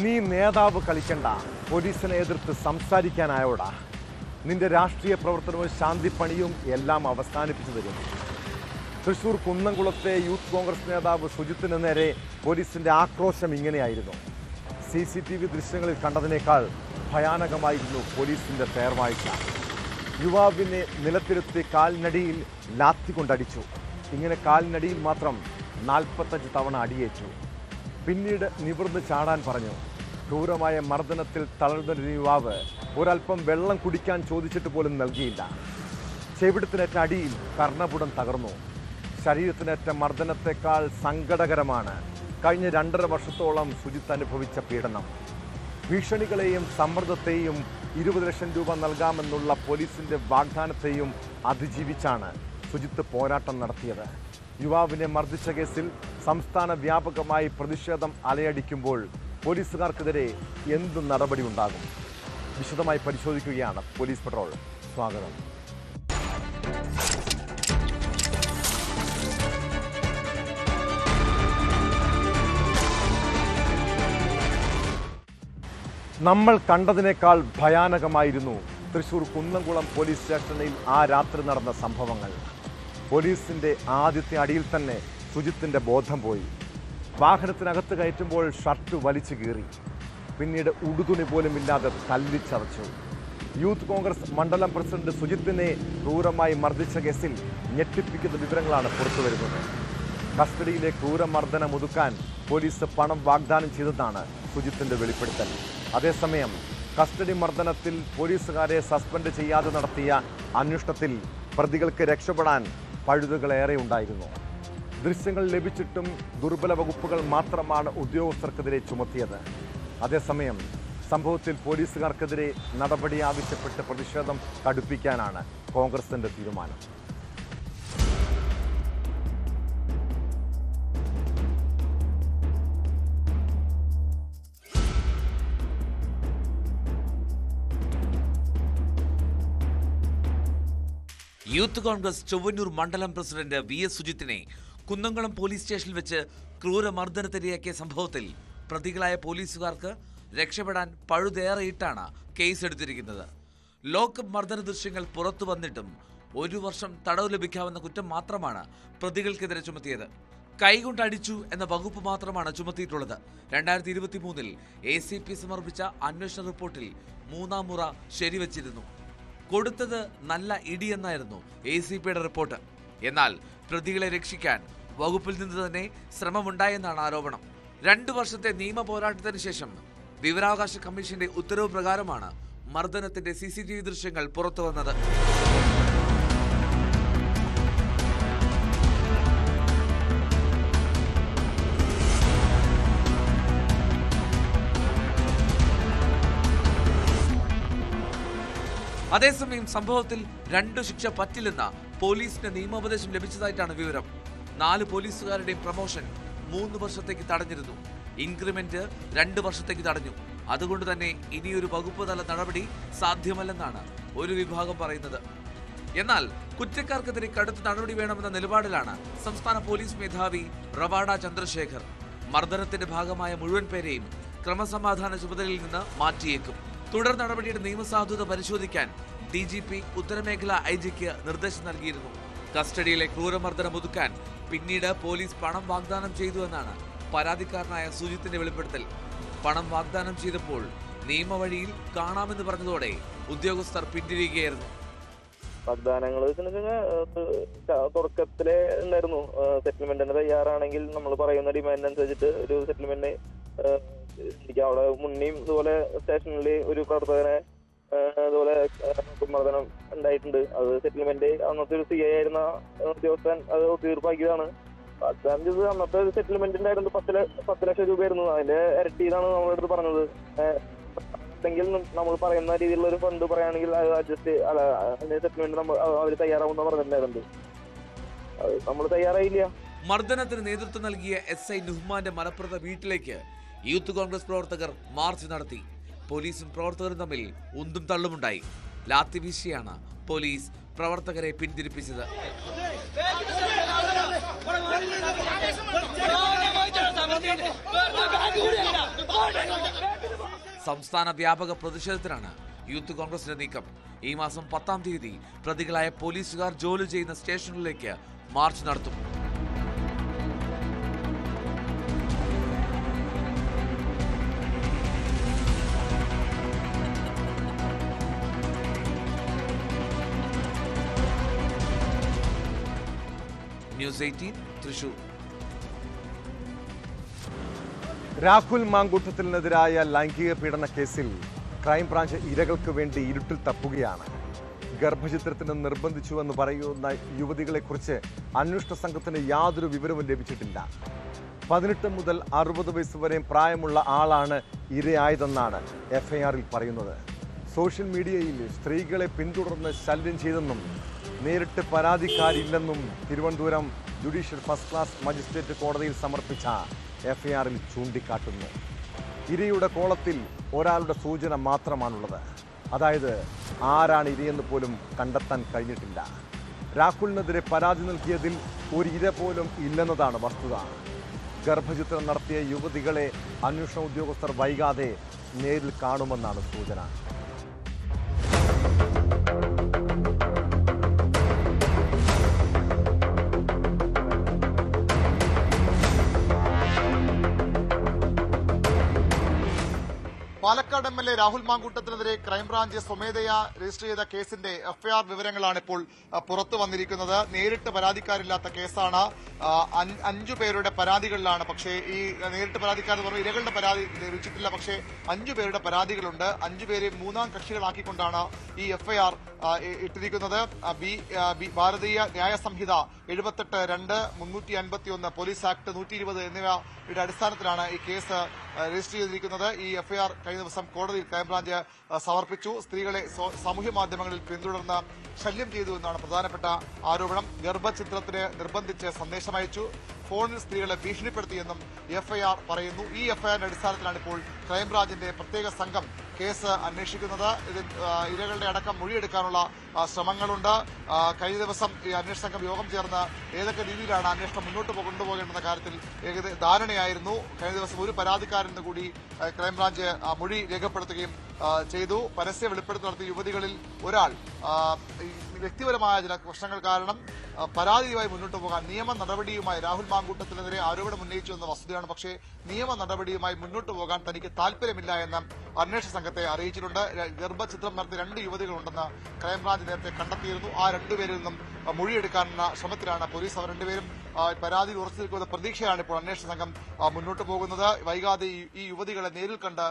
നീ നേതാവ് കളിക്കണ്ട, പോലീസിനെ എതിർത്ത് സംസാരിക്കാനായോടാ. നിന്റെ രാഷ്ട്രീയ പ്രവർത്തനവും ശാന്തിപ്പണിയും എല്ലാം അവസാനിപ്പിച്ചു തരും. തൃശൂർ കുന്നംകുളത്തെ യൂത്ത് കോൺഗ്രസ് നേതാവ് സുജിത്തിന് നേരെ പോലീസിന്റെ ആക്രോശം ഇങ്ങനെയായിരുന്നു. CCTV ദൃശ്യങ്ങളിൽ കണ്ടതിനേക്കാൾ ഭയാനകമായിരുന്നു പോലീസിന്റെ പേർവാഴ്ച. യുവാവിനെ നിലത്തിരുത്തി കാലിനടിയിൽ ലാത്തി കൊണ്ടടിച്ചു. ഇങ്ങനെ കാലിനടിയിൽ മാത്രം 45 തവണ അടിയേറ്റു. പിന്നീട് നിവർന്ന് ചാടാൻ പറഞ്ഞു. ക്രൂരമായ മർദ്ദനത്തിൽ തളർന്നൊരു യുവാവ് ഒരൽപ്പം വെള്ളം കുടിക്കാൻ ചോദിച്ചിട്ട് പോലും നൽകിയില്ല. ചെവിടത്തിനേറ്റ അടിയിൽ കർണപുടം തകർന്നു. ശരീരത്തിനേറ്റ മർദ്ദനത്തെക്കാൾ സങ്കടകരമാണ് കഴിഞ്ഞ 2.5 വർഷത്തോളം സുജിത്ത് അനുഭവിച്ച പീഡനം. ഭീഷണികളെയും സമ്മർദ്ദത്തെയും 20 ലക്ഷം രൂപ നൽകാമെന്നുള്ള പോലീസിന്റെ വാഗ്ദാനത്തെയും അതിജീവിച്ചാണ് സുജിത്ത് പോരാട്ടം നടത്തിയത്. യുവാവിനെ മർദ്ദിച്ച കേസിൽ സംസ്ഥാന വ്യാപകമായി പ്രതിഷേധം അലയടിക്കുമ്പോൾ പോലീസുകാർക്കെതിരെ എന്ത് നടപടി ഉണ്ടാകും? വിശദമായി പരിശോധിക്കുകയാണ് പോലീസ് പെട്രോൾ. സ്വാഗതം. നമ്മൾ കണ്ടതിനേക്കാൾ ഭയാനകമായിരുന്നു തൃശൂർ കുന്നംകുളം പോലീസ് സ്റ്റേഷനിൽ ആ രാത്രി നടന്ന സംഭവങ്ങൾ. പോലീസിന്റെ ആദ്യത്തെ അടിയിൽ തന്നെ സുജിത്തിന്റെ ബോധം പോയി. വാഹനത്തിനകത്ത് കയറ്റുമ്പോൾ ഷർട്ട് വലിച്ചു കീറി. പിന്നീട് ഉടുതുണി പോലും ഇല്ലാതെ തല്ലിച്ചതച്ചു. യൂത്ത് കോൺഗ്രസ് മണ്ഡലം പ്രസിഡന്റ് സുജിത്തിനെ ക്രൂരമായി മർദ്ദിച്ച കേസിൽ ഞെട്ടിപ്പിക്കുന്ന വിവരങ്ങളാണ് പുറത്തുവരുന്നത്. കസ്റ്റഡിയിലെ ക്രൂരമർദ്ദനം ഒതുക്കാൻ പോലീസ് പണം വാഗ്ദാനം ചെയ്തതാണ് സുജിത്തിന്റെ വെളിപ്പെടുത്തൽ. അതേസമയം കസ്റ്റഡി മർദ്ദനത്തിൽ പോലീസുകാരെ സസ്പെൻഡ് ചെയ്യാതെ നടത്തിയ അന്വേഷണത്തിൽ പ്രതികൾക്ക് രക്ഷപ്പെടാൻ പഴുതുകളേറെ ഉണ്ടായിരുന്നു. ദൃശ്യങ്ങൾ ലഭിച്ചിട്ടും ദുർബല വകുപ്പുകൾ മാത്രമാണ് ഉദ്യോഗസ്ഥർക്കെതിരെ ചുമത്തിയത്. അതേസമയം സംഭവത്തിൽ പോലീസുകാർക്കെതിരെ നടപടി ആവശ്യപ്പെട്ട് പ്രതിഷേധം കടുപ്പിക്കാനാണ് കോൺഗ്രസിന്റെ തീരുമാനം. യൂത്ത് കോൺഗ്രസ് ചൊവ്വന്നൂർ മണ്ഡലം പ്രസിഡന്റ് VS സുജിത്തിനെ കുന്നംകുളം പോലീസ് സ്റ്റേഷനിൽ വെച്ച് ക്രൂരമർദ്ദനത്തിരയാക്കിയ സംഭവത്തിൽ പ്രതികളായ പോലീസുകാർക്ക് രക്ഷപ്പെടാൻ പഴുതേറെയിട്ടാണ് കേസ് എടുത്തിരിക്കുന്നത്. ലോക്കപ്പ് മർദ്ദന ദൃശ്യങ്ങൾ പുറത്തു വന്നിട്ടും 1 വർഷം തടവ് ലഭിക്കാവുന്ന കുറ്റം മാത്രമാണ് പ്രതികൾക്കെതിരെ ചുമത്തിയത്. കൈകൊണ്ട് അടിച്ചു എന്ന വകുപ്പ് മാത്രമാണ് ചുമത്തിയിട്ടുള്ളത്. 2023 ACP സമർപ്പിച്ച അന്വേഷണ റിപ്പോർട്ടിൽ 3ാം മുറ ശരിവച്ചിരുന്നു. കൊടുത്തത് നല്ല ഇടിയെന്നായിരുന്നു ACPയുടെ റിപ്പോർട്ട്. എന്നാൽ പ്രതികളെ രക്ഷിക്കാൻ വകുപ്പിൽ നിന്ന് തന്നെ ശ്രമമുണ്ടായെന്നാണ് ആരോപണം. 2 വർഷത്തെ നിയമ പോരാട്ടത്തിന് ശേഷം വിവരാവകാശ കമ്മീഷന്റെ ഉത്തരവ് പ്രകാരമാണ് മർദ്ദനത്തിന്റെ CCTV ദൃശ്യങ്ങൾ പുറത്തു വന്നത്. അതേസമയം സംഭവത്തിൽ 2 ശിക്ഷ പറ്റില്ലെന്ന പോലീസിന്റെ നിയമോപദേശം ലഭിച്ചതായിട്ടാണ് വിവരം. 4 പോലീസുകാരുടെയും പ്രമോഷൻ 3 വർഷത്തേക്ക് തടഞ്ഞിരുന്നു. ഇൻക്രിമെന്റ് 2 വർഷത്തേക്ക് തടഞ്ഞു. അതുകൊണ്ട് തന്നെ ഇനിയൊരു വകുപ്പ് തല നടപടി സാധ്യമല്ലെന്നാണ് ഒരു വിഭാഗം പറയുന്നത്. എന്നാൽ കുറ്റക്കാർക്കെതിരെ കടുത്ത നടപടി വേണമെന്ന നിലപാടിലാണ് സംസ്ഥാന പോലീസ് മേധാവി റവാഡ ചന്ദ്രശേഖർ. മർദ്ദനത്തിന്റെ ഭാഗമായ മുഴുവൻ പേരെയും ക്രമസമാധാന ചുമതലയിൽ നിന്ന് മാറ്റിയേക്കും. തുടർ നടപടിയുടെ നിയമസാധുത പരിശോധിക്കാൻ DGP ഉത്തരമേഖല IGക്ക് നിർദ്ദേശം നൽകിയിരുന്നു. കസ്റ്റഡിയിലെ ക്രൂരമർദ്ദനം ഒതുക്കാൻ പിന്നീട് പോലീസ് പണം വാഗ്ദാനം ചെയ്തു എന്നാണ് പരാതിക്കാരനായ സുജിത്തിന്റെ വെളിപ്പെടുത്തൽ. പണം വാഗ്ദാനം ചെയ്തപ്പോൾ നിയമവഴിയിൽ കാണാമെന്ന് പറഞ്ഞതോടെ ഉദ്യോഗസ്ഥർ പിന്തിരിയുകയായിരുന്നു. വാഗ്ദാനങ്ങൾ തുടക്കത്തിലെ ഉണ്ടായിരുന്നു. സെറ്റിൽമെന്റിന് തയ്യാറാണെങ്കിൽ നമ്മൾ പറയുന്ന ഡിമാൻഡ് അനുസരിച്ചിട്ട് ഒരു സെറ്റിൽമെന്റ് എനിക്ക് അവിടെ മുന്നേയും ഇതുപോലെ സ്റ്റേഷനിൽ ഒരു പ്രവർത്തകനെ അതുപോലെ മർദ്ദനം ഉണ്ടായിട്ടുണ്ട്. അത് സെറ്റിൽമെന്റ് അന്നത്തെ ഒരു CI ആയിരുന്ന ഉദ്യോഗസ്ഥൻ അത് തീർപ്പാക്കിയതാണ്. വാഗ്ദാനം ചെയ്തത് അന്നത്തെ സെറ്റിൽമെന്റ് ഉണ്ടായിരുന്നത് 10 ലക്ഷം രൂപയായിരുന്നു. അതിന്റെ ഇരട്ടിയിലാണ് നമ്മളെടുത്ത് പറഞ്ഞത്. അല്ലെങ്കിൽ നമ്മൾ പറയുന്ന രീതിയിലുള്ള ഒരു ഫണ്ട് പറയുകയാണെങ്കിൽ അത് അഡ്ജസ്റ്റ് അതിന്റെ സെറ്റിൽമെന്റ് അവർ തയ്യാറാവുന്ന പറഞ്ഞിട്ടുണ്ടായിരുന്നത്. അത് നമ്മൾ തയ്യാറായില്ല. മർദ്ദനത്തിന് നേതൃത്വം നൽകിയ SI നുഹ്മാന്റെ മലപ്പുറത്തെ വീട്ടിലേക്ക് യൂത്ത് കോൺഗ്രസ് പ്രവർത്തകർ മാർച്ച് നടത്തി. പോലീസും പ്രവർത്തകരും തമ്മിൽ ഉന്തും തള്ളുമുണ്ടായി. ലാത്തി വീശിയാണ് പോലീസ് പ്രവർത്തകരെ പിന്തിരിപ്പിച്ചത്. സംസ്ഥാന വ്യാപക പ്രതിഷേധത്തിനാണ് യൂത്ത് കോൺഗ്രസിന്റെ നീക്കം. ഈ മാസം 10-ാം തീയതി പ്രതികളായ പോലീസുകാർ ജോലി ചെയ്യുന്ന സ്റ്റേഷനുകളിലേക്ക് മാർച്ച് നടത്തും. ന്യൂസ് 18 തൃശൂർ. രാഹുൽ മാങ്കൂട്ടത്തിനെതിരായ ലൈംഗിക പീഡന കേസിൽ ക്രൈംബ്രാഞ്ച് ഇരകൾക്ക് വേണ്ടി ഇരുട്ടിൽ തപ്പുകയാണ്. ഗർഭചിത്രത്തിന് നിർബന്ധിച്ചുവെന്ന് പറയുന്ന യുവതികളെക്കുറിച്ച് അന്വേഷണ സംഘത്തിന് യാതൊരു വിവരവും ലഭിച്ചിട്ടില്ല. 18 മുതൽ 60 വയസ്സ് വരെ പ്രായമുള്ള ആളാണ് ഇരയായതെന്നാണ് എഫ്ഐആറിൽ പറയുന്നത്. സോഷ്യൽ മീഡിയയിൽ സ്ത്രീകളെ പിന്തുടർന്ന് ശല്യം ചെയ്തെന്നും നേരിട്ട് പരാതിക്കാരില്ലെന്നും Thiruvananthapuram judicial first class magistrate കോടതിയിൽ സമർപ്പിച്ച എഫ്ഐആറിൽ ചൂണ്ടിക്കാട്ടുന്നു. ഇരയുടെ കോളത്തിൽ ഒരാളുടെ സൂചന മാത്രമാണുള്ളത്. അതായത് ആരാണ് ഇരയെന്ന് പോലും കണ്ടെത്താൻ കഴിഞ്ഞിട്ടില്ല. രാഹുലിനെതിരെ പരാതി നൽകിയതിൽ ഒരു ഇര പോലും ഇല്ലെന്നതാണ് വസ്തുത. ഗർഭചിത്രം നടത്തിയ യുവതികളെ അന്വേഷണ ഉദ്യോഗസ്ഥർ വൈകാതെ നേരിൽ കാണുമെന്നാണ് സൂചന. പാലക്കാട് എം.എൽ.എ. രാഹുൽ മാങ്കൂട്ടത്തിനെതിരെ ക്രൈംബ്രാഞ്ച് സ്വമേധയാ രജിസ്റ്റർ ചെയ്ത കേസിന്റെ എഫ്ഐആർ വിവരങ്ങളാണ് ഇപ്പോൾ പുറത്തു വന്നിരിക്കുന്നത്. നേരിട്ട് പരാതിക്കാരില്ലാത്ത കേസാണ്. 5 പേരുടെ പരാതികളിലാണ്. പക്ഷേ ഈ നേരിട്ട് പരാതിക്കാരെന്ന് പറഞ്ഞാൽ ഇരകളുടെ പരാതി ലഭിച്ചിട്ടില്ല. പക്ഷേ 5 പേരുടെ പരാതികളുണ്ട്. 5 പേരെ 3-ാം കക്ഷികളാക്കിക്കൊണ്ടാണ് ഈ എഫ്ഐആർ ഇട്ടിരിക്കുന്നത്. ഭാരതീയ ന്യായ സംഹിത 78(2), 351, പോലീസ് ആക്ട് 120 എന്നിവയുടെ അടിസ്ഥാനത്തിലാണ് ഈ കേസ് രജിസ്റ്റർ ചെയ്തിരിക്കുന്നത്. ഈ എഫ്ഐആർ കഴിഞ്ഞ ദിവസം കോടതിയിൽ ക്രൈംബ്രാഞ്ച് സമർപ്പിച്ചു. സ്ത്രീകളെ സാമൂഹ്യ മാധ്യമങ്ങളിൽ പിന്തുടർന്ന് ശല്യം ചെയ്തു എന്നാണ് പ്രധാനപ്പെട്ട ആരോപണം. ഗർഭചിത്രത്തിന് നിർബന്ധിച്ച് സന്ദേശമയച്ചു, ഫോണിൽ സ്ത്രീകളെ ഭീഷണിപ്പെടുത്തിയെന്നും എഫ്ഐആർ പറയുന്നു. ഈ എഫ്ഐആറിന്റെ അടിസ്ഥാനത്തിലാണ് ഇപ്പോൾ ക്രൈംബ്രാഞ്ചിന്റെ പ്രത്യേക സംഘം കേസ് അന്വേഷിക്കുന്നത്. ഇതിൽ ഇരകളുടെ അടക്കം മൊഴിയെടുക്കാനുള്ള ശ്രമങ്ങളുണ്ട്. കഴിഞ്ഞ ദിവസം ഈ അന്വേഷണ സംഘം യോഗം ചേർന്ന് ഏതൊക്കെ രീതിയിലാണ് അന്വേഷണം മുന്നോട്ട് കൊണ്ടുപോകേണ്ടെന്ന കാര്യത്തിൽ ഏകദേശം ധാരണയായിരുന്നു. കഴിഞ്ഞ ദിവസം ഒരു പരാതിക്കാരന് കൂടി ക്രൈംബ്രാഞ്ച് മൊഴി രേഖപ്പെടുത്തുകയും ചെയ്തു. പരസ്യ വെളിപ്പെടുത്തൽ നടത്തിയ യുവതികളിൽ ഒരാൾ വ്യക്തിപരമായ ചില പ്രശ്നങ്ങൾ കാരണം പരാതിയുമായി മുന്നോട്ട് പോകാൻ നിയമ നടപടിയുമായി രാഹുൽ മാങ്കൂട്ടത്തിനെതിരെ ആരോപണം ഉന്നയിച്ചു എന്ന വസ്തുതയാണ്. പക്ഷേ നിയമ നടപടിയുമായി മുന്നോട്ട് പോകാൻ തനിക്ക് താല്പര്യമില്ല എന്ന് അന്വേഷണ സംഘത്തെ അറിയിച്ചിട്ടുണ്ട്. ഗർഭചിത്രം നടത്തിയ 2 യുവതികളുണ്ടെന്ന് ക്രൈംബ്രാഞ്ച് നേരത്തെ കണ്ടെത്തിയിരുന്നു. ആ 2 പേരിൽ നിന്നും മൊഴിയെടുക്കാനുള്ള ശ്രമത്തിലാണ് പോലീസ്. അവർ 2 പേരും പരാതി ഉറച്ചു നിൽക്കുന്ന പ്രതീക്ഷയാണ് ഇപ്പോൾ അന്വേഷണ സംഘം മുന്നോട്ട് പോകുന്നത്. വൈകാതെ ഈ യുവതികളെ നേരിൽ കണ്ട്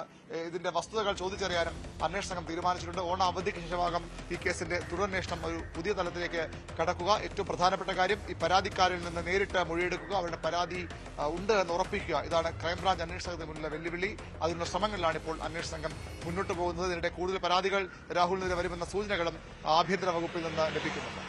ഇതിന്റെ വസ്തുതകൾ ചോദിച്ചറിയാനും അന്വേഷണ സംഘം തീരുമാനിച്ചിട്ടുണ്ട്. ഓണ അവധിക്ക് ശേഷമാകും ഈ കേസിന്റെ തുടരന്വേഷണം ഒരു പുതിയ തലത്തിലേക്ക് കടക്കുക. ഏറ്റവും പ്രധാനപ്പെട്ട കാര്യം ഈ പരാതിക്കാരിൽ നിന്ന് നേരിട്ട് മൊഴിയെടുക്കുക, അവരുടെ പരാതി ഉണ്ട് എന്ന് ഉറപ്പിക്കുക. ഇതാണ് ക്രൈംബ്രാഞ്ച് അന്വേഷണ സംഘത്തിന് മുന്നിലെ വെല്ലുവിളി. അതിനുള്ള ശ്രമങ്ങളിലാണ് ഇപ്പോൾ അന്വേഷണ സംഘം മുന്നോട്ട് പോകുന്നത്. ഇതിനിടെ കൂടുതൽ പരാതികൾ രാഹുലിനെതിരെ വരുമെന്ന സൂചനകളും ആഭ്യന്തര വകുപ്പിൽ നിന്ന് ലഭിക്കുന്നുണ്ട്.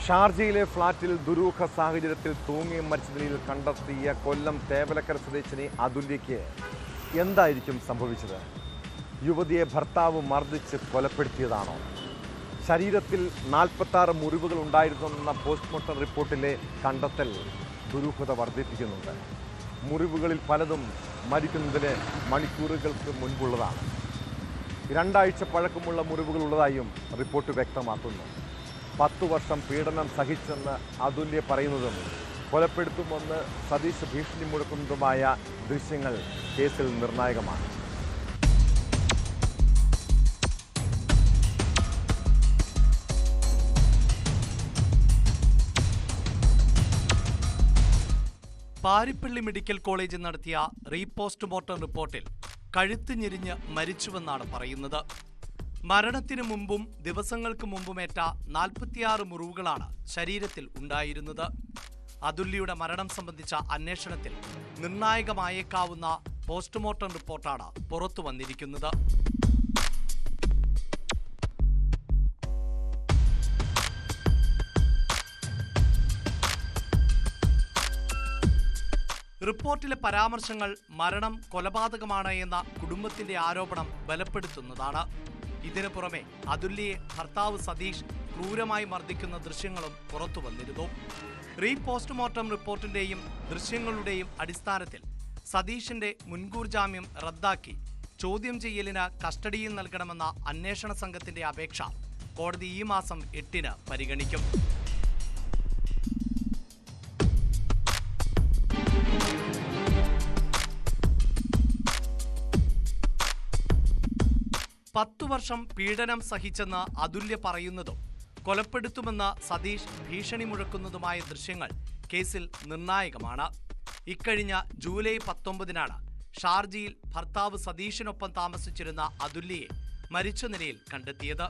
ഷാർജയിലെ ഫ്ളാറ്റിൽ ദുരൂഹ സാഹചര്യത്തിൽ തൂങ്ങി മരിച്ച നിലയിൽ കണ്ടെത്തിയ കൊല്ലം തേവലക്കര സ്വദേശിനി അതുല്യയ്ക്ക് എന്തായിരിക്കും സംഭവിച്ചത്? യുവതിയെ ഭർത്താവ് മർദ്ദിച്ച് കൊലപ്പെടുത്തിയതാണോ? ശരീരത്തിൽ 46 മുറിവുകൾ ഉണ്ടായിരുന്നെന്ന പോസ്റ്റ്മോർട്ടം റിപ്പോർട്ടിലെ കണ്ടെത്തൽ ദുരൂഹത വർദ്ധിപ്പിക്കുന്നുണ്ട്. മുറിവുകളിൽ പലതും മരിക്കുന്നതിന് മണിക്കൂറുകൾക്ക് മുൻപുള്ളതാണ്. 2 ആഴ്ച പഴക്കമുള്ള മുറിവുകളുള്ളതായും റിപ്പോർട്ട് വ്യക്തമാക്കുന്നു. 10 വർഷം പീഡനം സഹിച്ചെന്ന് അതുല്യ പറയുന്നതും കൊലപ്പെടുത്തുമെന്ന് സതീഷ് ഭീഷണി മുഴക്കുന്നതുമായ ദൃശ്യങ്ങൾ കേസിൽ നിർണായകമാണ്. പാരിപ്പള്ളി മെഡിക്കൽ കോളേജിൽ നടത്തിയ റീപോസ്റ്റ്മോർട്ടം റിപ്പോർട്ടിൽ കഴുത്ത് ഞെരിഞ്ഞ് മരിച്ചുവെന്നാണ് പറയുന്നത്. മരണത്തിനു മുമ്പും ദിവസങ്ങൾക്ക് മുമ്പുമേറ്റ 46 മുറിവുകളാണ് ശരീരത്തിൽ ഉണ്ടായിരുന്നത്. അതുല്യയുടെ മരണം സംബന്ധിച്ച അന്വേഷണത്തിൽ നിർണായകമായേക്കാവുന്ന പോസ്റ്റ്മോർട്ടം റിപ്പോർട്ടാണ് പുറത്തു വന്നിരിക്കുന്നത്. റിപ്പോർട്ടിലെ പരാമർശങ്ങൾ മരണം കൊലപാതകമാണ് എന്ന കുടുംബത്തിന്റെ ആരോപണം ബലപ്പെടുത്തുന്നതാണ്. ഇതിനു പുറമെ അതുല്യയെ ഭർത്താവ് സതീഷ് ക്രൂരമായി മർദ്ദിക്കുന്ന ദൃശ്യങ്ങളും പുറത്തു വന്നിരുന്നു. പോസ്റ്റ്മോർട്ടം റിപ്പോർട്ടിന്റെയും ദൃശ്യങ്ങളുടെയും അടിസ്ഥാനത്തിൽ സതീഷിന്റെ മുൻകൂർ ജാമ്യം റദ്ദാക്കി ചോദ്യം ചെയ്യലിന് കസ്റ്റഡിയിൽ നൽകണമെന്ന അന്വേഷണ സംഘത്തിന്റെ അപേക്ഷ കോടതി ഈ മാസം 8-ന് പരിഗണിക്കും. പത്തു വർഷം പീഡനം സഹിച്ചെന്ന് അതുല്യ പറയുന്നതും കൊലപ്പെടുത്തുമെന്ന് സതീഷ് ഭീഷണി മുഴക്കുന്നതുമായ ദൃശ്യങ്ങൾ കേസിൽ നിർണായകമാണ്. ഇക്കഴിഞ്ഞ ജൂലൈ 19-നാണ് ഷാർജയിൽ ഭർത്താവ് സതീഷിനൊപ്പം താമസിച്ചിരുന്ന അതുല്യയെ മരിച്ച നിലയിൽ കണ്ടെത്തിയത്.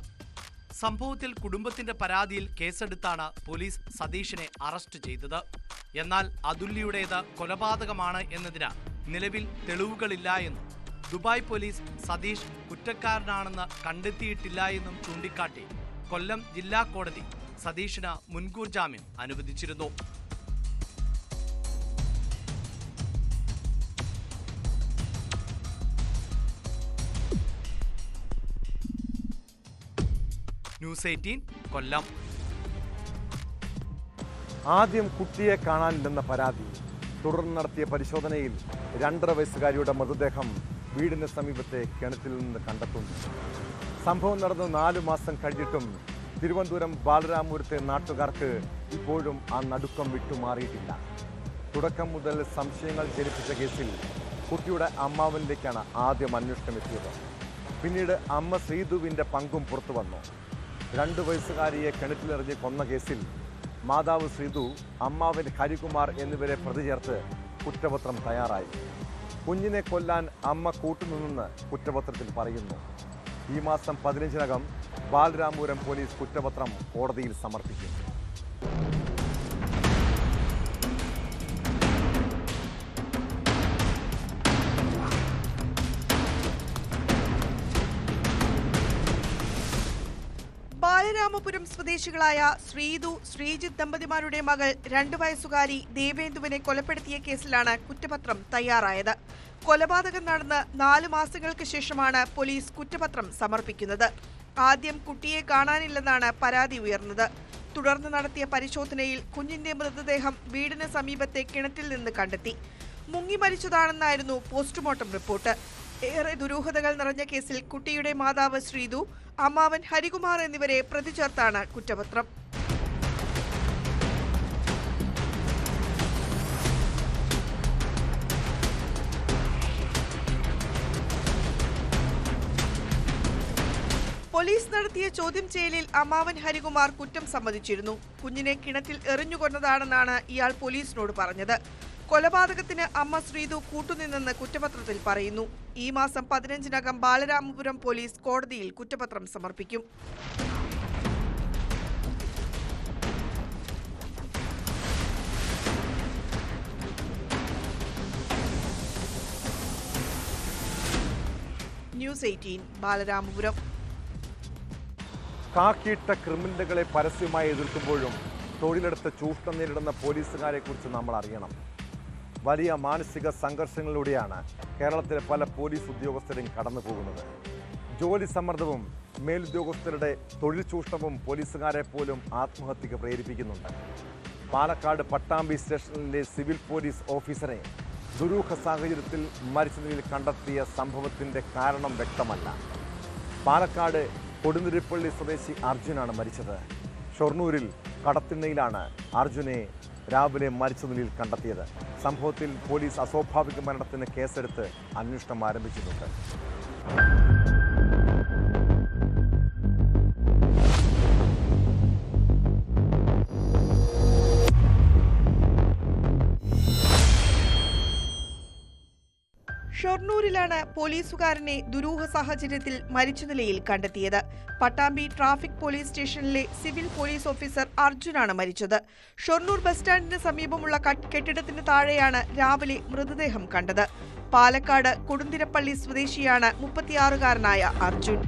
സംഭവത്തിൽ കുടുംബത്തിന്റെ പരാതിയിൽ കേസെടുത്താണ് പോലീസ് സതീഷിനെ അറസ്റ്റ് ചെയ്തത്. എന്നാൽ അതുല്യയുടേത് കൊലപാതകമാണ് എന്നതിന് നിലവിൽ തെളിവുകളില്ല എന്നും ദുബായ് പോലീസ് സതീഷ് കുറ്റക്കാരനാണെന്ന് കണ്ടെത്തിയിട്ടില്ല എന്നും ചൂണ്ടിക്കാട്ടി കൊല്ലം ജില്ലാ കോടതി സതീഷിന് മുൻകൂർ ജാമ്യം അനുവദിച്ചിരുന്നു. ന്യൂസ് 18 കൊല്ലം. ആദ്യം കുട്ടിയെ കാണാനില്ലെന്ന പരാതി, തുടർന്ന് നടത്തിയ പരിശോധനയിൽ 2.5 വയസ്സുകാരിയുടെ മൃതദേഹം വീടിന് സമീപത്തെ കിണറ്റിൽ നിന്ന് കണ്ടെത്തുന്നു. സംഭവം നടന്ന് 4 മാസം കഴിഞ്ഞിട്ടും തിരുവനന്തപുരം ബാലരാമപുരത്തെ നാട്ടുകാർക്ക് ഇപ്പോഴും ആ നടുക്കം വിട്ടുമാറിയിട്ടില്ല. തുടക്കം മുതൽ സംശയങ്ങൾ ജനിപ്പിച്ച കേസിൽ കുട്ടിയുടെ അമ്മാവനിലേക്കാണ് ആദ്യം അന്വേഷണം എത്തിയത്. പിന്നീട് അമ്മ ശ്രീധുവിൻ്റെ പങ്കും പുറത്തു വന്നു. 2 വയസ്സുകാരിയെ കിണറ്റിലെറിഞ്ഞ് കൊന്ന കേസിൽ മാതാവ് ശ്രീധു, അമ്മാവൻ ഹരികുമാർ എന്നിവരെ പ്രതി ചേർത്ത് കുറ്റപത്രം തയ്യാറായി. കുഞ്ഞിനെ കൊല്ലാൻ അമ്മ കൂട്ടുനിന്നെന്ന് കുറ്റപത്രത്തിൽ പറയുന്നു. ഈ മാസം 15-നകം ബാലരാമപുരം പോലീസ് കുറ്റപത്രം കോടതിയിൽ സമർപ്പിക്കും. ബാലരാമപുരം സ്വദേശികളായ ശ്രീധു, ശ്രീജിത്ത് ദമ്പതിമാരുടെ മകൾ 2 വയസ്സുകാരി ദേവേന്ദുവിനെ കൊലപ്പെടുത്തിയ കേസിലാണ് കുറ്റപത്രം തയ്യാറായത്. കൊലപാതകം നടന്ന് 4 മാസങ്ങൾക്ക് ശേഷമാണ് പോലീസ് കുറ്റപത്രം സമർപ്പിക്കുന്നത്. ആദ്യം കുട്ടിയെ കാണാനില്ലെന്നാണ് പരാതി ഉയർന്നത്. തുടർന്ന് നടത്തിയ പരിശോധനയിൽ കുഞ്ഞിന്റെ മൃതദേഹം വീടിന് സമീപത്തെ കിണറ്റിൽ നിന്ന് കണ്ടെത്തി. മുങ്ങി മരിച്ചതാണെന്നായിരുന്നു പോസ്റ്റ്മോർട്ടം റിപ്പോർട്ട്. ഏറെ ദുരൂഹതകൾ നിറഞ്ഞ കേസിൽ കുട്ടിയുടെ മാതാവ് ശ്രീധു, അമ്മാവൻ ഹരികുമാർ എന്നിവരെ പ്രതി ചേർത്താണ് കുറ്റപത്രം. പോലീസ് നടത്തിയ ചോദ്യം ചെയ്യലിൽ അമ്മാവൻ ഹരികുമാർ കുറ്റം സമ്മതിച്ചിരുന്നു. കുഞ്ഞിനെ കിണറ്റിൽ എറിഞ്ഞുകൊന്നതാണെന്നാണ് ഇയാൾ പോലീസിനോട് പറഞ്ഞത്. കൊലപാതകത്തിന് അമ്മ ശ്രീധു കൂട്ടുനിന്നെന്ന് കുറ്റപത്രത്തിൽ പറയുന്നു. ഈ മാസം 15-നകം ബാലരാമപുരം പോലീസ് കോടതിയിൽ കുറ്റപത്രം സമർപ്പിക്കും. ന്യൂസ് 18 ബാലരാമപുരം. കാക്കിയിട്ട ക്രിമിനലുകളെ പരസ്യമായി എതിർക്കുമ്പോഴും തൊഴിലെടുത്ത് ചൂഷണം നേരിടുന്ന പോലീസുകാരെ കുറിച്ച് നമ്മൾ അറിയണം. വലിയ മാനസിക സംഘർഷങ്ങളിലൂടെയാണ് കേരളത്തിലെ പല പോലീസ് ഉദ്യോഗസ്ഥരും കടന്നു പോകുന്നത്. ജോലി സമ്മർദ്ദവും മേലുദ്യോഗസ്ഥരുടെ തൊഴിൽ ചൂഷണവും പോലീസുകാരെ പോലും ആത്മഹത്യക്ക് പ്രേരിപ്പിക്കുന്നുണ്ട്. പാലക്കാട് പട്ടാമ്പി സ്റ്റേഷനിലെ സിവിൽ പോലീസ് ഓഫീസറെ ദുരൂഹ സാഹചര്യത്തിൽ മരിച്ച നിലയിൽ കണ്ടെത്തിയ സംഭവത്തിൻ്റെ കാരണം വ്യക്തമല്ല. പാലക്കാട് കൊടുന്തിരിപ്പള്ളി സ്വദേശി അർജുനാണ് മരിച്ചത്. ഷൊർണൂരിൽ കടത്തിണ്ണയിലാണ് അർജുനെ രാവിലെ മരിച്ച നിലയിൽ കണ്ടെത്തിയത്. സംഭവത്തിൽ പോലീസ് അസ്വാഭാവിക മരണത്തിന് കേസെടുത്ത് അന്വേഷണം ആരംഭിച്ചിട്ടുണ്ട്. ഷൊർണൂരിലാണ് പോലീസുകാരനെ ദുരൂഹ സാഹചര്യത്തിൽ മരിച്ച നിലയിൽ കണ്ടെത്തിയത്. പട്ടാമ്പി ട്രാഫിക് പോലീസ് സ്റ്റേഷനിലെ സിവിൽ പോലീസ് ഓഫീസർ അർജുനാണ് മരിച്ചത്. ഷൊർണൂർ ബസ് സ്റ്റാൻഡിന് സമീപമുള്ള കെട്ടിടത്തിന് താഴെയാണ് രാവിലെ മൃതദേഹം കണ്ടത്. പാലക്കാട് കൊടുന്തിരപ്പള്ളി സ്വദേശിയാണ് 36-കാരനായ അർജുൻ.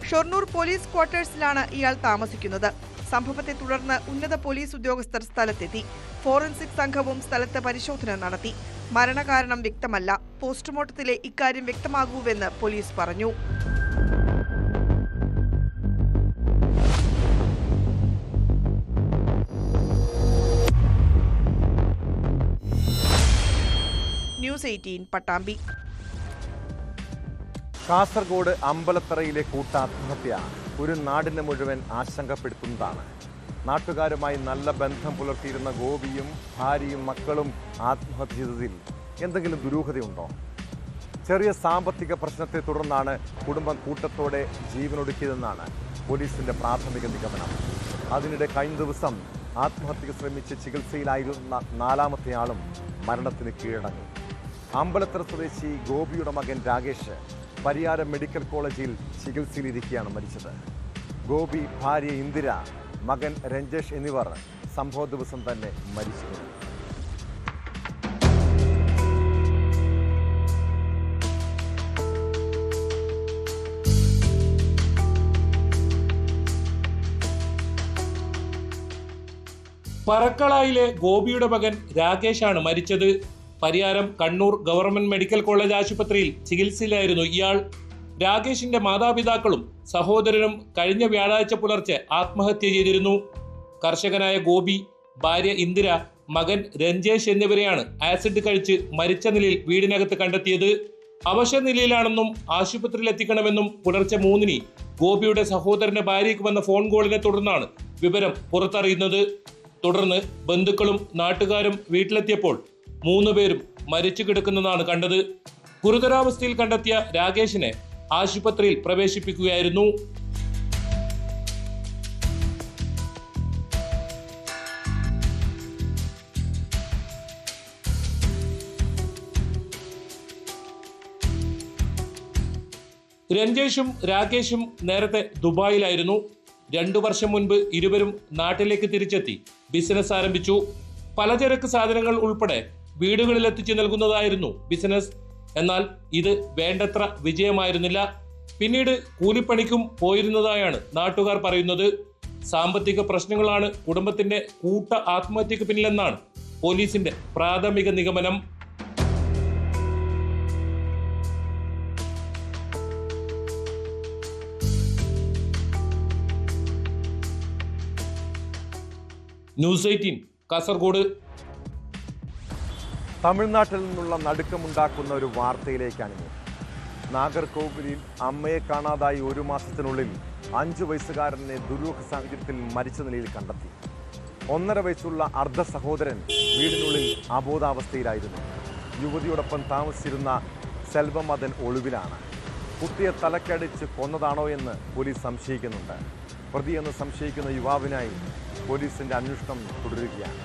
ഷൊർണൂർ പോലീസ് ക്വാർട്ടേഴ്സിലാണ് ഇയാൾ താമസിക്കുന്നത്. സംഭവത്തെ തുടർന്ന് ഉന്നത പോലീസ് ഉദ്യോഗസ്ഥർ സ്ഥലത്തെത്തി. ഫോറൻസിക് സംഘവും സ്ഥലത്ത് പരിശോധന നടത്തി. മരണകാരണം വ്യക്തമല്ല. പോസ്റ്റ്മോർട്ടത്തിലെ ഇക്കാര്യം വ്യക്തമാകൂവെന്ന് പോലീസ് പറഞ്ഞു. ന്യൂസ് 18 പട്ടാമ്പി. കാസർഗോഡ് അമ്പലത്തറയിലെ കൂട്ടാത്മഹത്യ ഒരു നാടിനെ മുഴുവൻ ആശങ്കപ്പെടുത്തുന്നതാണ്. നാട്ടുകാരുമായി നല്ല ബന്ധം പുലർത്തിയിരുന്ന ഗോപിയും ഭാര്യയും മക്കളും ആത്മഹത്യ ചെയ്തതിൽ എന്തെങ്കിലും ദുരൂഹതയുണ്ടോ? ചെറിയ സാമ്പത്തിക പ്രശ്നത്തെ തുടർന്നാണ് കുടുംബം കൂട്ടത്തോടെ ജീവനൊടുക്കിയതെന്നാണ് പോലീസിന്റെ പ്രാഥമിക നിഗമനം. അതിനിടെ കഴിഞ്ഞ ദിവസം ആത്മഹത്യക്ക് ശ്രമിച്ച് ചികിത്സയിലായിരുന്ന 4ാമത്തെ ആളും മരണത്തിന് കീഴടങ്ങി. അമ്പലത്തറ സ്വദേശി ഗോപിയുടെ മകൻ രാകേഷ് പരിയാരം മെഡിക്കൽ കോളേജിൽ ചികിത്സയിലിരിക്കെയാണ് മരിച്ചത്. ഗോപി, ഭാര്യ ഇന്ദിര, മകൻ രഞ്ജേഷ് എന്നിവർ സംഭവ ദിവസം തന്നെ മരിച്ചിരുന്നു. പറക്കളയിലെ ഗോപിയുടെ മകൻ രാകേഷാണ് മരിച്ചത്. Pariyaram Kannur government medical college ആശുപത്രിയിൽ ചികിത്സയിലായിരുന്നു ഇയാൾ. രാകേഷിന്റെ മാതാപിതാക്കളും സഹോദരനും കഴിഞ്ഞ വ്യാഴാഴ്ച പുലർച്ചെ ആത്മഹത്യ ചെയ്തിരുന്നു. കർഷകനായ ഗോപി, ഭാര്യ ഇന്ദിര, മകൻ രഞ്ജേഷ് എന്നിവരെയാണ് ആസിഡ് കഴിച്ച് മരിച്ച നിലയിൽ വീടിനകത്ത് കണ്ടെത്തിയത്. അവശ നിലയിലാണെന്നും ആശുപത്രിയിൽ എത്തിക്കണമെന്നും പുലർച്ചെ 3-ന് ഗോപിയുടെ സഹോദരന്റെ ഭാര്യയ്ക്ക് വന്ന ഫോൺ കോളിനെ തുടർന്നാണ് വിവരം പുറത്തറിയുന്നത്. തുടർന്ന് ബന്ധുക്കളും നാട്ടുകാരും വീട്ടിലെത്തിയപ്പോൾ 3 പേരും മരിച്ചു കിടക്കുന്നതാണ് കണ്ടത്. ഗുരുതരാവസ്ഥയിൽ കണ്ടെത്തിയ രാകേഷിനെ ആശുപത്രിയിൽ പ്രവേശിപ്പിക്കുകയായിരുന്നു. രഞ്ജേഷും രാകേഷും നേരത്തെ ദുബായിലായിരുന്നു. 2 വർഷം മുൻപ് ഇരുവരും നാട്ടിലേക്ക് തിരിച്ചെത്തി ബിസിനസ് ആരംഭിച്ചു. പലചരക്ക് സാധനങ്ങൾ ഉൾപ്പെടെ വീടുകളിൽ എത്തിച്ചു നൽകുന്നതായിരുന്നു ബിസിനസ്. എന്നാൽ ഇത് വേണ്ടത്ര വിജയമായിരുന്നില്ല. പിന്നീട് കൂലിപ്പണിക്കും പോയിരുന്നതായാണ് നാട്ടുകാർ പറയുന്നത്. സാമ്പത്തിക പ്രശ്നങ്ങളാണ് കുടുംബത്തിന്റെ കൂട്ട ആത്മഹത്യക്ക് പിന്നിലെന്നാണ് പോലീസിന്റെ പ്രാഥമിക നിഗമനം. ന്യൂസ് 18 കാസർഗോഡ്. തമിഴ്നാട്ടിൽ നിന്നുള്ള നടുക്കമുണ്ടാക്കുന്ന ഒരു വാർത്തയിലേക്കാണിത്. നാഗർകോവിലിൽ അമ്മയെ കാണാതായി 1 മാസത്തിനുള്ളിൽ 5 വയസ്സുകാരനെ ദുരൂഹ സാഹചര്യത്തിൽ മരിച്ച നിലയിൽ കണ്ടെത്തി. 1.5 വയസ്സുള്ള അർദ്ധ സഹോദരൻ വീടിനുള്ളിൽ അബോധാവസ്ഥയിലായിരുന്നു. യുവതിയോടൊപ്പം താമസിച്ചിരുന്ന സെൽവമദൻ ഒളിവിലാണ്. കുട്ടിയെ തലക്കടിച്ച് കൊന്നതാണോ എന്ന് പോലീസ് സംശയിക്കുന്നുണ്ട്. പ്രതിയെന്ന് സംശയിക്കുന്ന യുവാവിനായി പോലീസിന്റെ അന്വേഷണം തുടരുകയാണ്.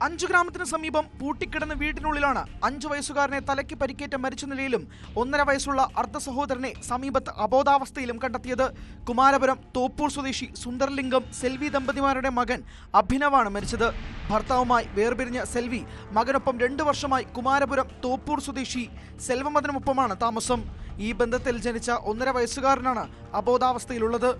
അഞ്ചു ഗ്രാമത്തിന് സമീപം പൂട്ടിക്കിടന്ന വീട്ടിനുള്ളിലാണ് 5 വയസ്സുകാരനെ തലയ്ക്ക് പരിക്കേറ്റ മരിച്ച നിലയിലും 1.5 വയസ്സുള്ള അർദ്ധ സഹോദരനെ സമീപത്ത് അബോധാവസ്ഥയിലും കണ്ടെത്തിയത്. കുമാരപുരം തോപ്പൂർ സ്വദേശി സുന്ദർലിംഗം സെൽവി ദമ്പതിമാരുടെ മകൻ അഭിനവാണ് മരിച്ചത്. ഭർത്താവുമായി വേർപിരിഞ്ഞ സെൽവി മകനൊപ്പം 2 വർഷമായി കുമാരപുരം തോപ്പൂർ സ്വദേശി സെൽവമദനുമൊപ്പമാണ് താമസം. ഈ ബന്ധത്തിൽ ജനിച്ച 1.5 വയസ്സുകാരനാണ് അബോധാവസ്ഥയിലുള്ളത്.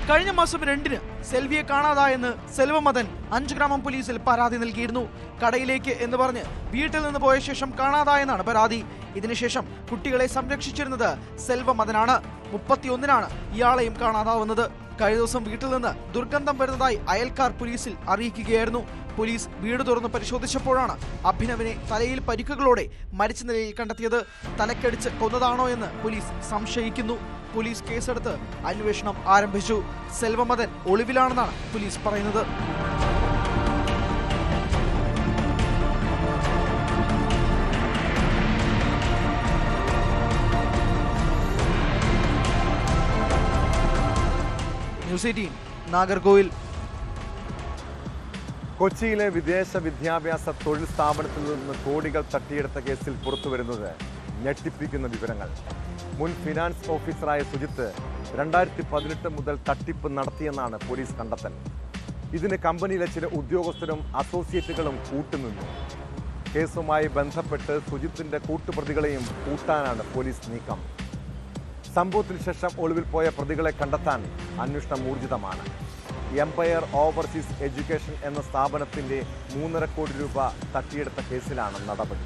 കഴിഞ്ഞ മാസം 2-ന് സെൽവിയെ കാണാതായെന്ന് സെൽവമദൻ 5 ഗ്രാമം പോലീസിൽ പരാതി നൽകിയിരുന്നു. കടയിലേക്ക് എന്ന് പറഞ്ഞ് വീട്ടിൽ നിന്ന് പോയ ശേഷം കാണാതായെന്നാണ് പരാതി. ഇതിനുശേഷം കുട്ടികളെ സംരക്ഷിച്ചിരുന്നത് സെൽവമദനാണ്. 31-നാണ് ഇയാളെയും കാണാതാവുന്നത്. കഴിഞ്ഞ ദിവസം വീട്ടിൽ നിന്ന് ദുർഗന്ധം വരുന്നതായി അയൽക്കാർ പോലീസിൽ അറിയിക്കുകയായിരുന്നു. പോലീസ് വീട് തുറന്ന് പരിശോധിച്ചപ്പോഴാണ് അഭിനവിനെ തലയിൽ പരിക്കുകളോടെ മരിച്ച നിലയിൽ കണ്ടെത്തിയത്. തലക്കടിച്ച് കൊന്നതാണോ എന്ന് പോലീസ് സംശയിക്കുന്നു. പോലീസ് കേസെടുത്ത് അന്വേഷണം ആരംഭിച്ചു. സെൽവമദൻ ഒളിവിലാണെന്നാണ് പോലീസ് പറയുന്നത്. ന്യൂസ് 18 നാഗർകോവിൽ. കൊച്ചിയിലെ വിദേശ വിദ്യാഭ്യാസ തൊഴിൽ സ്ഥാപനത്തിൽ നിന്ന് കോടികൾ തട്ടിയെടുത്ത കേസിൽ പുറത്തുവരുന്നത് ഞെട്ടിപ്പിക്കുന്ന വിവരങ്ങൾ. മുൻ ഫിനാൻസ് ഓഫീസറായ സുജിത്ത് 2018 മുതൽ തട്ടിപ്പ് നടത്തിയെന്നാണ് പോലീസ് കണ്ടെത്തൽ. ഇതിന് കമ്പനിയിലെ ചില ഉദ്യോഗസ്ഥരും അസോസിയേറ്റുകളും കൂട്ടുനിന്നു. കേസുമായി ബന്ധപ്പെട്ട് സുജിത്തിന്റെ കൂട്ടുപ്രതികളെയും കൂട്ടാനാണ് പോലീസ് നീക്കം. സംഭവത്തിന് ശേഷം ഒളിവിൽ പോയ പ്രതികളെ കണ്ടെത്താൻ അന്വേഷണം ഊർജിതമാണ്. എംപയർ ഓവർസീസ് എഡ്യൂക്കേഷൻ എന്ന സ്ഥാപനത്തിന്റെ 3.5 കോടി രൂപ തട്ടിയെടുത്ത കേസിലാണ് നടപടി.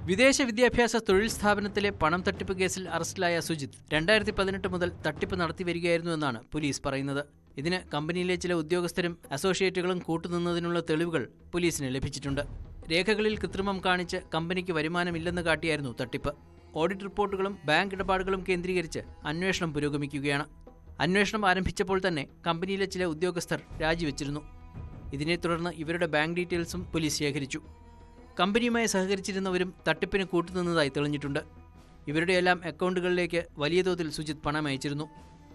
വിദേശ വിദ്യാഭ്യാസ തൊഴിൽ സ്ഥാപനത്തിലെ പണം തട്ടിപ്പ് കേസിൽ അറസ്റ്റിലായ സുജിത്ത് 2018 മുതൽ തട്ടിപ്പ് നടത്തി വരികയായിരുന്നുവെന്നാണ് പോലീസ് പറയുന്നത്. ഇതിന് കമ്പനിയിലെ ചില ഉദ്യോഗസ്ഥരും അസോസിയേറ്റുകളും കൂട്ടുനിന്നതിനുള്ള തെളിവുകൾ പോലീസിന് ലഭിച്ചിട്ടുണ്ട്. രേഖകളിൽ കൃത്രിമം കാണിച്ച് കമ്പനിക്ക് വരുമാനമില്ലെന്ന് കാട്ടിയായിരുന്നു തട്ടിപ്പ്. ഓഡിറ്റ് റിപ്പോർട്ടുകളും ബാങ്ക് ഇടപാടുകളും കേന്ദ്രീകരിച്ച് അന്വേഷണം പുരോഗമിക്കുകയാണ്. അന്വേഷണം ആരംഭിച്ചപ്പോൾ തന്നെ കമ്പനിയിലെ ചില ഉദ്യോഗസ്ഥർ രാജിവെച്ചിരുന്നു. ഇതിനെ തുടർന്ന് ഇവരുടെ ബാങ്ക് ഡീറ്റെയിൽസും പോലീസ് ശേഖരിച്ചു. കമ്പനിയുമായി സഹകരിച്ചിരുന്നവരും തട്ടിപ്പിന് കൂട്ടുനിന്നതായി തെളിഞ്ഞിട്ടുണ്ട്. ഇവരുടെയെല്ലാം അക്കൗണ്ടുകളിലേക്ക് വലിയ തോതിൽ സുജിത്ത് പണം അയച്ചിരുന്നു.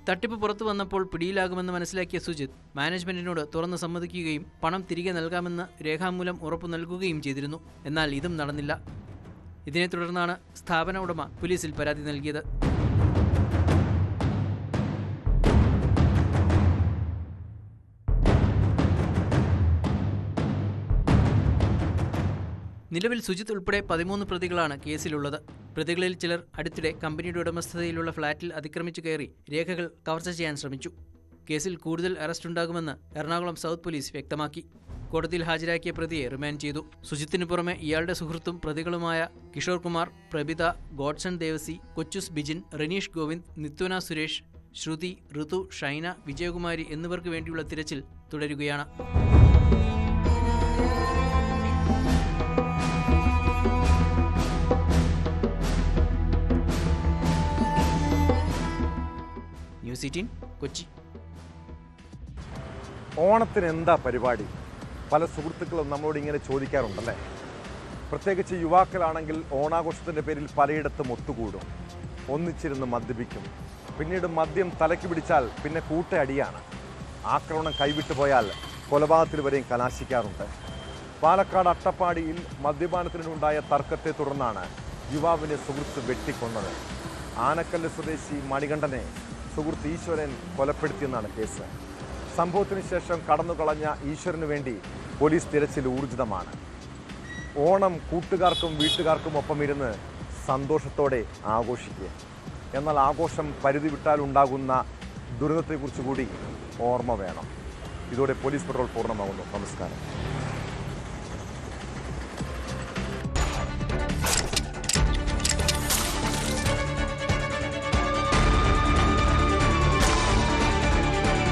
തട്ടിപ്പ് പുറത്തു വന്നപ്പോൾ പിടിയിലാകുമെന്ന് മനസ്സിലാക്കിയ സുജിത്ത് മാനേജ്മെന്റിനോട് തുറന്ന് സമ്മതിക്കുകയും പണം തിരികെ നൽകാമെന്ന് രേഖാമൂലം ഉറപ്പു നൽകുകയും ചെയ്തിരുന്നു. എന്നാൽ ഇതും നടന്നില്ല. ഇതിനെ തുടർന്നാണ് സ്ഥാപന ഉടമ പോലീസിൽ പരാതി നൽകിയത്. നിലവിൽ സുജിത്ത് ഉൾപ്പെടെ 13 പ്രതികളാണ് കേസിലുള്ളത്. പ്രതികളിൽ ചിലർ അടുത്തിടെ കമ്പനിയുടെ ഉടമസ്ഥതയിലുള്ള ഫ്ളാറ്റിൽ അതിക്രമിച്ചു കയറി രേഖകൾ കവർച്ച ചെയ്യാൻ ശ്രമിച്ചു. കേസിൽ കൂടുതൽ അറസ്റ്റ് ഉണ്ടാകുമെന്ന് എറണാകുളം സൗത്ത് പോലീസ് വ്യക്തമാക്കി. കോടതിയിൽ ഹാജരാക്കിയ പ്രതിയെ റിമാൻഡ് ചെയ്തു. സുജിത്തിന് പുറമെ ഇയാളുടെ സുഹൃത്തും പ്രതികളുമായ കിഷോർ കുമാർ, പ്രഭിത, ഗോഡ്സൺ ദേവസി, കൊച്ചുസ് ബിജിൻ, റനീഷ് ഗോവിന്ദ്, നിത്വന സുരേഷ്, ശ്രുതി, ഋതു, ഷൈന, വിജയകുമാരി എന്നിവർക്ക് വേണ്ടിയുള്ള തിരച്ചിൽ തുടരുകയാണ്. ന്യൂസ് 18 കൊച്ചി. ഓണത്തിന് എന്താ പരിപാടി? പല സുഹൃത്തുക്കളും നമ്മളോട് ഇങ്ങനെ ചോദിക്കാറുണ്ടല്ലേ. പ്രത്യേകിച്ച് യുവാക്കളാണെങ്കിൽ ഓണാഘോഷത്തിൻ്റെ പേരിൽ പലയിടത്തും ഒത്തുകൂടും, ഒന്നിച്ചിരുന്ന് മദ്യപിക്കും. പിന്നീട് മദ്യം തലയ്ക്ക് പിടിച്ചാൽ പിന്നെ കൂട്ടയടിയാണ്. ആക്രമണം കൈവിട്ടു പോയാൽ കൊലപാതകത്തിൽ വരെയും കലാശിക്കാറുണ്ട്. പാലക്കാട് അട്ടപ്പാടിയിൽ മദ്യപാനത്തിനുണ്ടായ തർക്കത്തെ തുടർന്നാണ് യുവാവിനെ സുഹൃത്ത് വെട്ടിക്കൊന്നത്. ആനക്കല്ല് സ്വദേശി മണികണ്ഠനെ സുഹൃത്ത് ഈശ്വരൻ കൊലപ്പെടുത്തിയെന്നാണ് കേസ്. സംഭവത്തിന് ശേഷം കടന്നുകളഞ്ഞ ഈശ്വരന് വേണ്ടി പോലീസ് തിരച്ചിൽ ഊർജിതമാണ്. ഓണം കൂട്ടുകാർക്കും വീട്ടുകാർക്കും ഒപ്പം ഇരുന്ന് സന്തോഷത്തോടെ ആഘോഷിക്കുക. എന്നാൽ ആഘോഷം പരിധി വിട്ടാലുണ്ടാകുന്ന ദുരന്തത്തെക്കുറിച്ച് കൂടി ഓർമ്മ വേണം. ഇതോടെ പോലീസ് പെട്രോൾ പൂർണ്ണമാകുന്നു. നമസ്കാരം.